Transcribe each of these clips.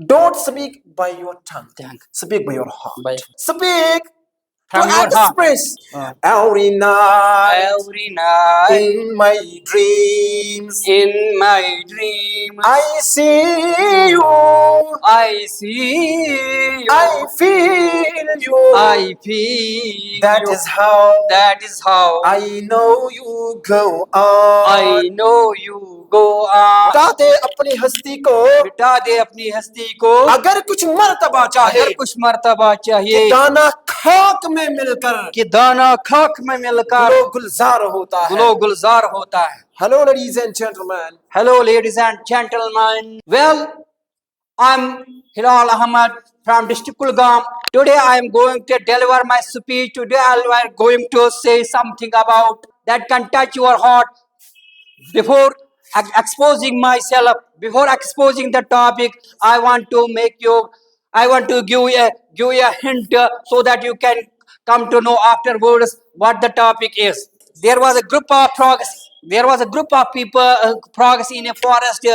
Don't speak by your tongue. Tongue. Speak by your heart. By- Speak From to your heart. express every night Every night in my dreams. in my dreams, I see you. I see you. I feel you. I feel That you. is how That is how I know you go on. I know you go on. मिटा दे अपनी हस्ती को, मिटा दे अपनी हस्ती को, अगर कुछ मर्तबा चाहे, अगर कुछ मर्तबा चाहिए कि दाना खाक में मिलकर कि दाना खाक में मिलकर गुलो गुलजार होता है. गुलो गुलजार होता है. Hello, ladies and gentlemen. Hello, ladies and gentlemen. Well, I'm Hilal Ahmad from District Kulgam. Today I am going to deliver my speech. Today I am going to say something about that can touch your heart. Before exposing myself, before exposing the topic, I want to give you a hint so that you can come to know afterwards what the topic is. There was a group of frogs. There was a group of people, frogs in a forest.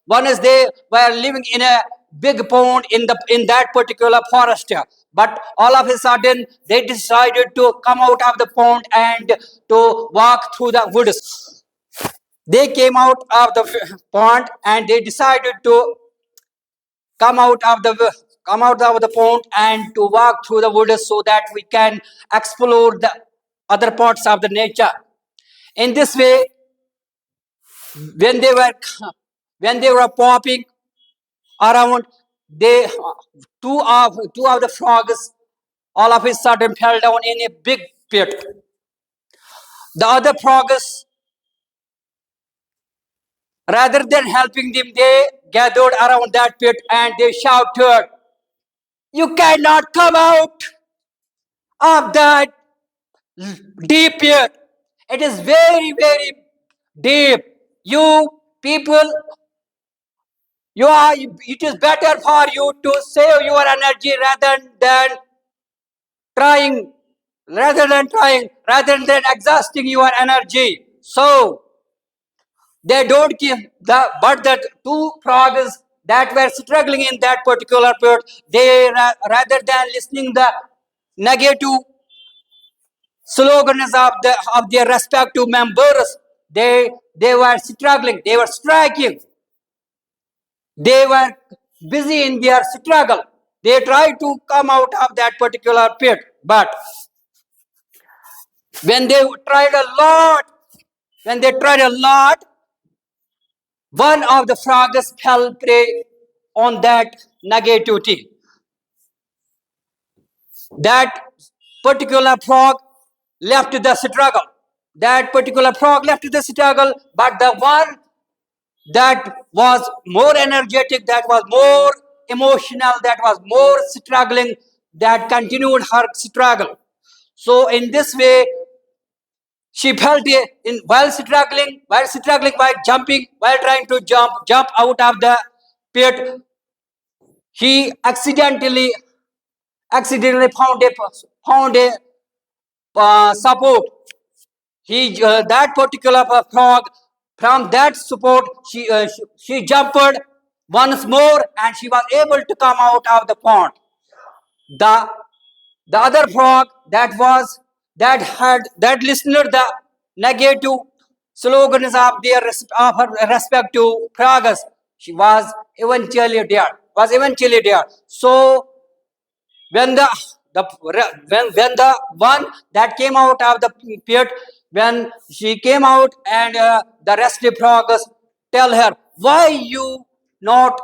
One is they were living in a big pond in that particular forest. But all of a sudden, they decided to come out of the pond and to walk through the woods. They came out of the pond and they decided to come out of the pond and to walk through the woods so that we can explore the other parts of the nature. In this way, when they were popping around, they two of the frogs all of a sudden fell down in a big pit. The other frogs, rather than helping them, they gathered around that pit and they shouted, "You cannot come out of that deep pit. It is very, very deep. You people, it is better for you to save your energy trying, rather than exhausting your energy." So they don't give but the two frogs that were struggling in that particular pit, they rather than listening the negative slogans of their respective members, they were struggling, they were striking, they were busy in their struggle. They tried to come out of that particular pit, but when they tried a lot, one of the frogs fell prey on that negativity. That particular frog left the struggle. But the one that was more energetic, that was more emotional, that was more struggling, that continued her struggle. So in this way, she felt while struggling, while jumping, while trying to jump out of the pit, he accidentally found a support. That particular frog, from that support, she jumped once more and she was able to come out of the pond. The other frog that listened the negative slogans of her respective frogs, she was eventually dead. So when the one that came out of the pit, when she came out, and the restive frogs tell her, "Why you not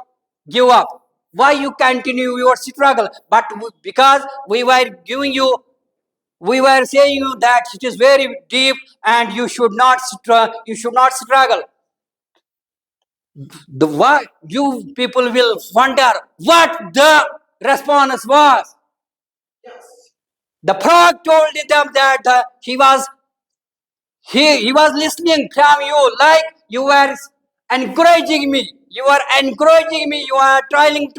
give up? Why you continue your struggle?" But because we were saying you that it is very deep and you should not struggle. Why you people will wonder what the response was. The frog told them that he was listening from you, like you were encouraging me. You are telling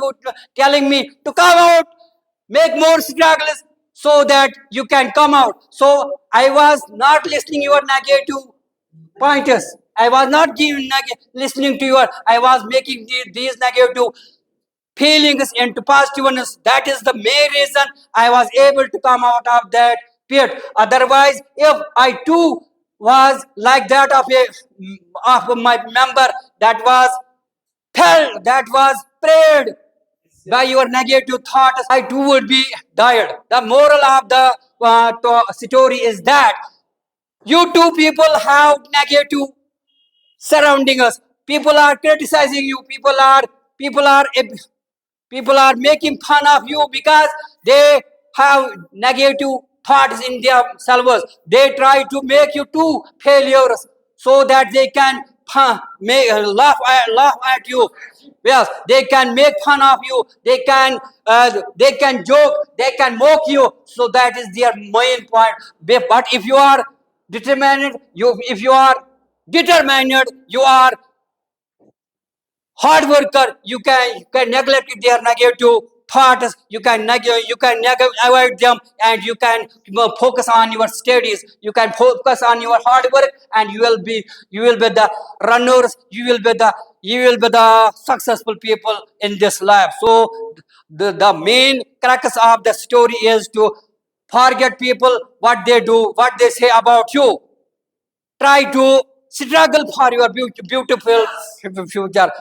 me to come out, make more struggles so that you can come out. So I was not listening your negative pointers. I was not listening to your. I was making these negative feelings into positiveness. That is the main reason I was able to come out of that pit. Otherwise, if I too was like that of my member that was felt, that was prayed by your negative thoughts, I too would be died. The moral of the story is that you two people have negative surrounding us. People are criticizing you. People are making fun of you because they have negative thoughts in themselves. They try to make you two failures so that they can laugh at you. Yes, they can make fun of you. They can joke. They can mock you. So that is their main point. But if you are determined, if you are determined, you are hard worker, you can neglect their negative thoughts, you can avoid them, and you can focus on your studies, you can focus on your hard work, and you will be the runners, you will be the successful people in this life. So the main crux of the story is to forget people, what they do, what they say about you. Try to struggle for your beautiful future.